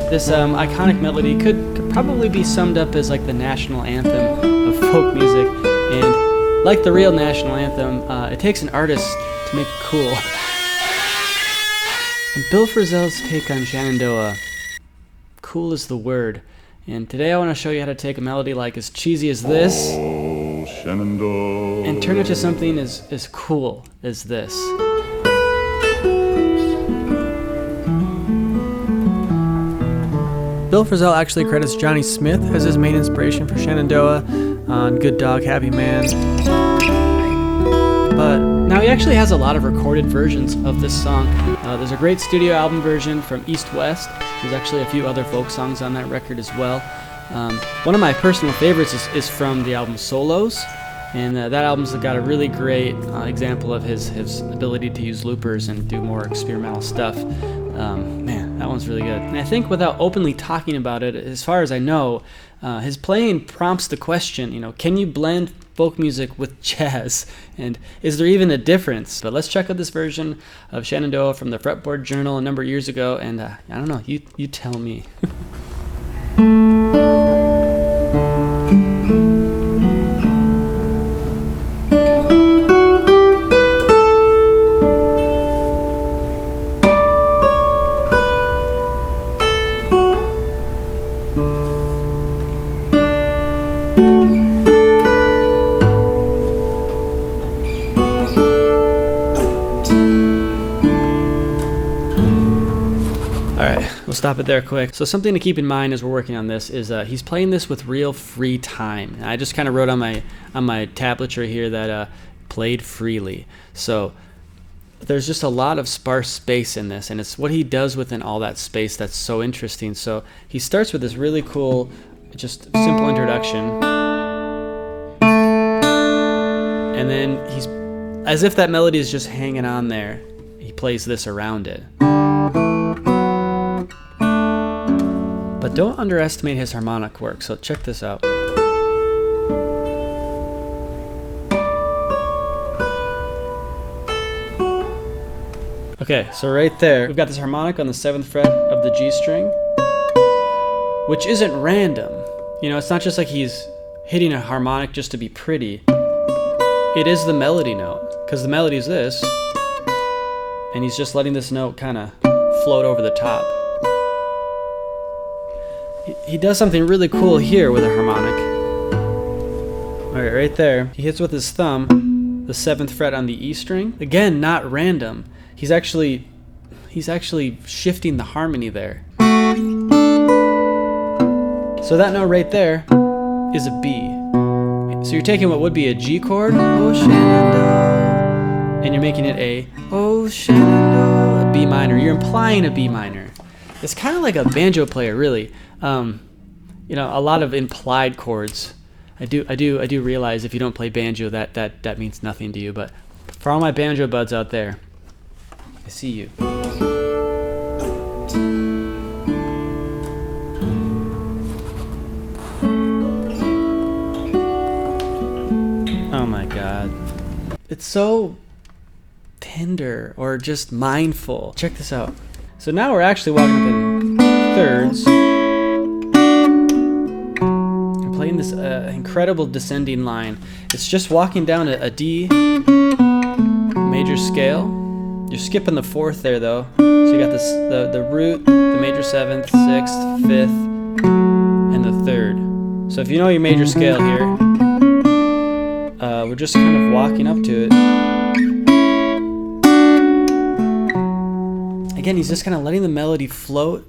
This iconic melody could probably be summed up as like the national anthem of folk music, and like the real national anthem, it takes an artist to make it cool. And Bill Frisell's take on Shenandoah, cool is the word. And today I want to show you how to take a melody like as cheesy as this and turn it to something as cool as this. Bill Frisell actually credits Johnny Smith as his main inspiration for Shenandoah on Good Dog, Happy Man. But now he actually has a lot of recorded versions of this song. There's a great studio album version from East West. There's actually a few other folk songs on that record as well. One of my personal favorites is from the album Solos, and that album's got a really great example of his ability to use loopers and do more experimental stuff. Man, that one's really good. And I think without openly talking about it, as far as I know, his playing prompts the question, can you blend folk music with jazz? And is there even a difference? But let's check out this version of Shenandoah from the Fretboard Journal a number of years ago, and I don't know, you tell me. We'll stop it there quick. So something to keep in mind as we're working on this is he's playing this with real free time. And I just kind of wrote on my tablature here that played freely. So there's just a lot of sparse space in this, and it's what he does within all that space that's so interesting. So he starts with this really cool, just simple introduction, and then he's, as if that melody is just hanging on there, he plays this around it. But don't underestimate his harmonic work, so check this out. Okay, so right there, we've got this harmonic on the 7th fret of the G string, which isn't random. It's not just like he's hitting a harmonic just to be pretty. It is the melody note, because the melody is this, and he's just letting this note kind of float over the top. He does something really cool here with a harmonic. Alright, right there. He hits with his thumb the 7th fret on the E string. Again, not random. He's actually shifting the harmony there. So that note right there is a B. So you're taking what would be a G chord, oh Shenandoah, and you're making it a oh Shenandoah, a B minor. You're implying a B minor. It's kind of like a banjo player, really. A lot of implied chords. I do realize if you don't play banjo that means nothing to you, but for all my banjo buds out there, I see you. Oh my God. It's so tender or just mindful. Check this out. So now we're actually walking up in thirds. I'm playing this incredible descending line. It's just walking down a D major scale. You're skipping the 4th there though. So you got this the root, the major 7th, 6th, 5th, and the 3rd. So if you know your major scale here, we're just kind of walking up to it. Again, he's just kind of letting the melody float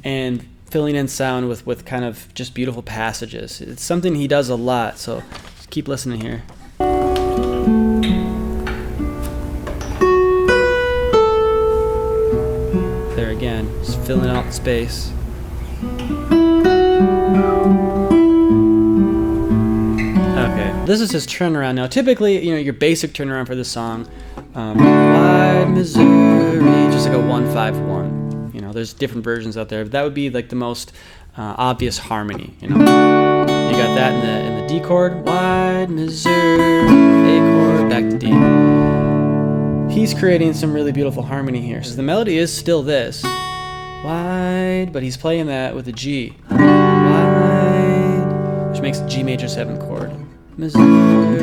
and filling in sound with kind of just beautiful passages. It's something he does a lot, so just keep listening here. There again, just filling out the space. Okay, this is his turnaround. Now, typically, your basic turnaround for this song, Wide Missouri, just like a 1-5-1. There's different versions out there. But that would be like the most obvious harmony. You got that in the D chord, Wide Missouri, A chord, back to D. He's creating some really beautiful harmony here. So the melody is still this, wide, but he's playing that with a G. Wide, which makes a G major 7 chord. Missouri.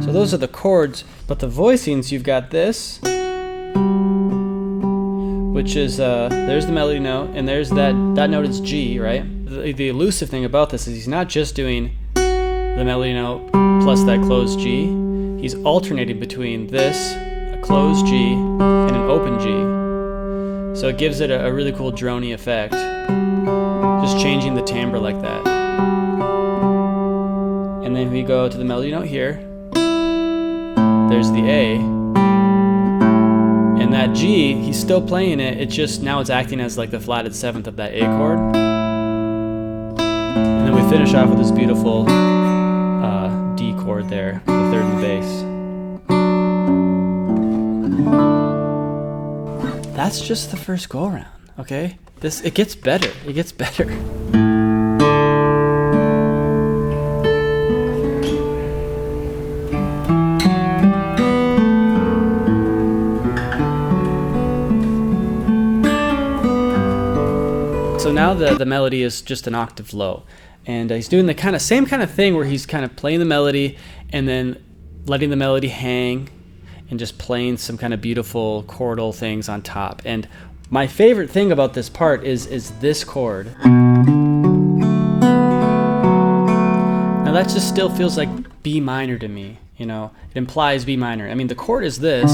So those are the chords, but the voicings, you've got this, which is, there's the melody note, and there's that note is G, right? The elusive thing about this is he's not just doing the melody note plus that closed G. He's alternating between this, a closed G, and an open G. So it gives it a really cool drony effect. Just changing the timbre like that. And then if we go to the melody note here, there's the A. And that G, he's still playing it, it's just now it's acting as like the flatted 7th of that A chord. And then we finish off with this beautiful D chord there, the 3rd in the bass. That's just the first go around, okay? It gets better, it gets better. So now the melody is just an octave low, and he's doing the same kind of thing where he's kind of playing the melody and then letting the melody hang and just playing some kind of beautiful chordal things on top. And my favorite thing about this part is this chord. Now that just still feels like B minor to me, you know, it implies B minor. I mean, the chord is this,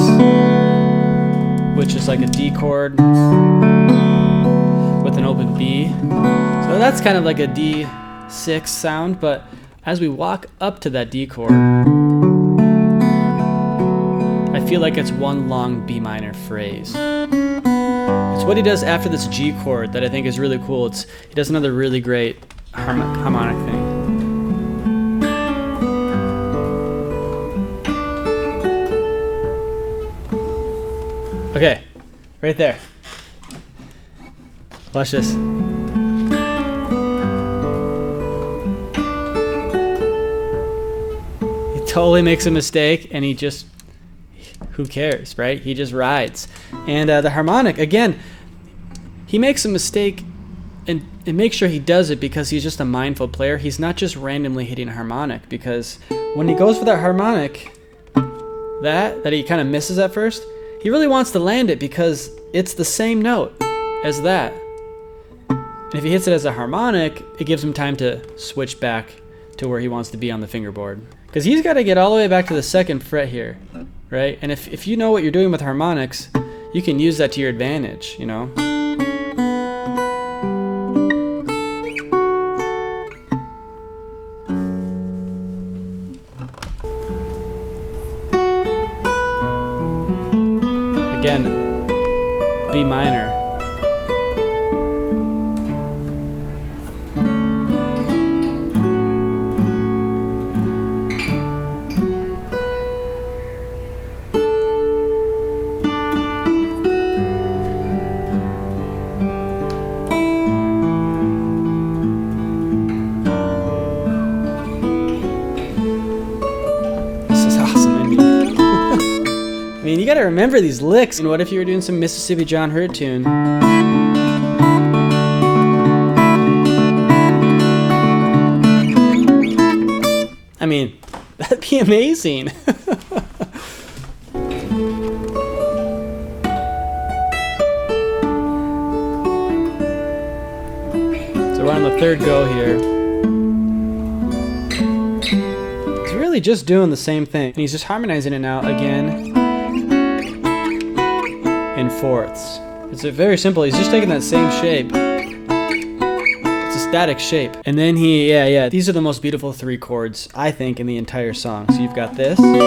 which is like a D chord with an open B. So that's kind of like a D6 sound, but as we walk up to that D chord, I feel like it's one long B minor phrase. It's what he does after this G chord that I think is really cool. He does another really great harmonic thing. Okay, right there. Watch this. He totally makes a mistake, and he just, who cares, right? He just rides. And the harmonic, again, he makes a mistake and makes sure he does it because he's just a mindful player. He's not just randomly hitting a harmonic, because when he goes for that harmonic, that he kind of misses at first, he really wants to land it because it's the same note as that. And if he hits it as a harmonic, it gives him time to switch back to where he wants to be on the fingerboard. Because he's got to get all the way back to the 2nd fret here, right? And if you know what you're doing with harmonics, you can use that to your advantage, you know? Again, B minor. I mean, you gotta remember these licks. And what if you were doing some Mississippi John Hurt tune? I mean, that'd be amazing. So we're on the 3rd go here. He's really just doing the same thing. And he's just harmonizing it now again. In 4ths. It's very simple. He's just taking that same shape. It's a static shape. And then yeah. These are the most beautiful 3 chords, I think, in the entire song. So you've got this. Right?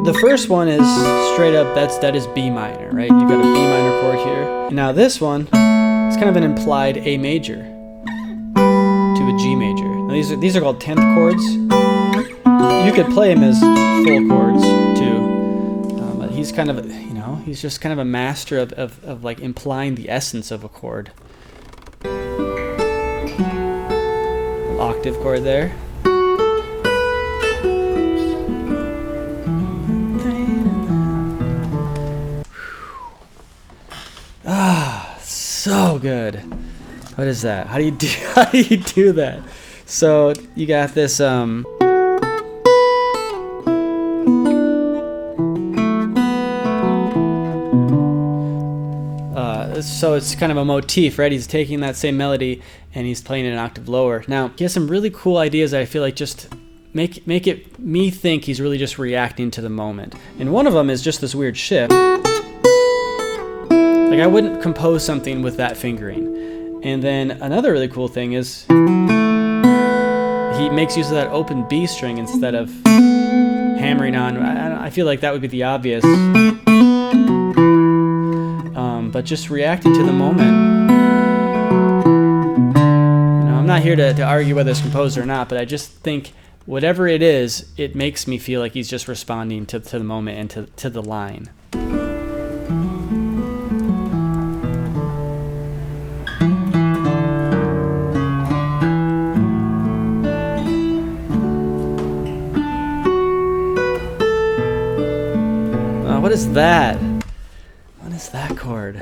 The first one is straight up, that is B minor, right? You've got a B minor chord here. And now this one is kind of an implied A major to a G major. Now these are called 10th chords. You could play them as full chords too. He's kind of, you know, he's just kind of a master of like implying the essence of a chord. Octave chord there. So good. What is that? How do you do that? So you got this so it's kind of a motif, right? He's taking that same melody and he's playing it an octave lower. Now, he has some really cool ideas that I feel like just make me think he's really just reacting to the moment. And one of them is just this weird shift. Like, I wouldn't compose something with that fingering. And then another really cool thing is he makes use of that open B string instead of hammering on. I feel like that would be the obvious. But just reacting to the moment. I'm not here to argue whether it's composed or not, but I just think whatever it is, it makes me feel like he's just responding to the moment and to the line. What is that? What is that chord?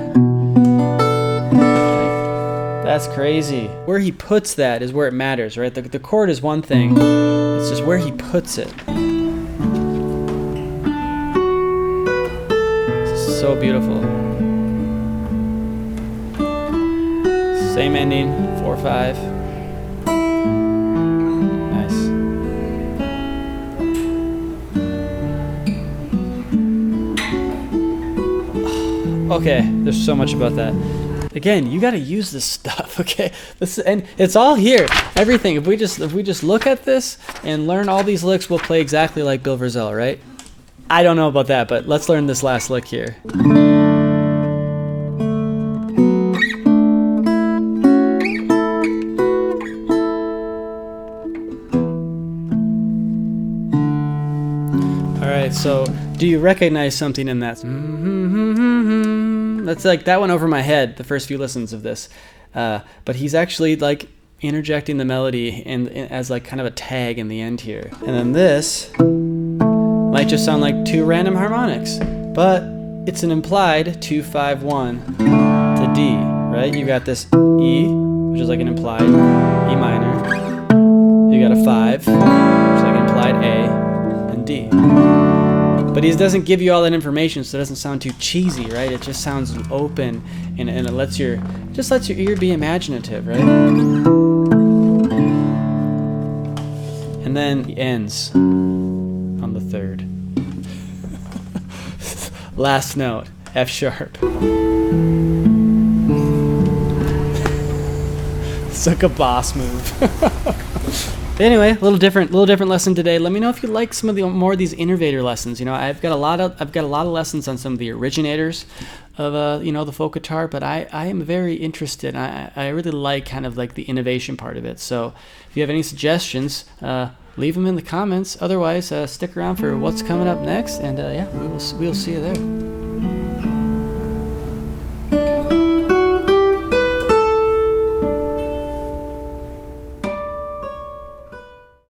That's crazy. Where he puts that is where it matters, right? The chord is one thing. It's just where he puts it. It's so beautiful. Same ending, 4/5. Nice. Okay, there's so much about that. Again, you got to use this stuff, okay? And it's all here, everything. If we just look at this and learn all these licks, we'll play exactly like Bill Frisell, right? I don't know about that, but let's learn this last lick here. All right, so do you recognize something in that? That's like, that went over my head the first few listens of this, but he's actually like interjecting the melody as like kind of a tag in the end here. And then this might just sound like two random harmonics, but it's an implied 2-5-1 to D, right? You got this E, which is like an implied E minor. You got a 5, which is like an implied A, and D. But he doesn't give you all that information, so it doesn't sound too cheesy, right? It just sounds open, and it lets your ear be imaginative, right? And then he ends on the 3rd. Last note, F sharp. It's like a boss move. Anyway, a little different lesson today. Let me know if you like some of the more of these innovator lessons. I've got a lot of lessons on some of the originators of the folk guitar, but I am very interested. I really like kind of like the innovation part of it. So if you have any suggestions, leave them in the comments. Otherwise, stick around for what's coming up next, and we'll see you there.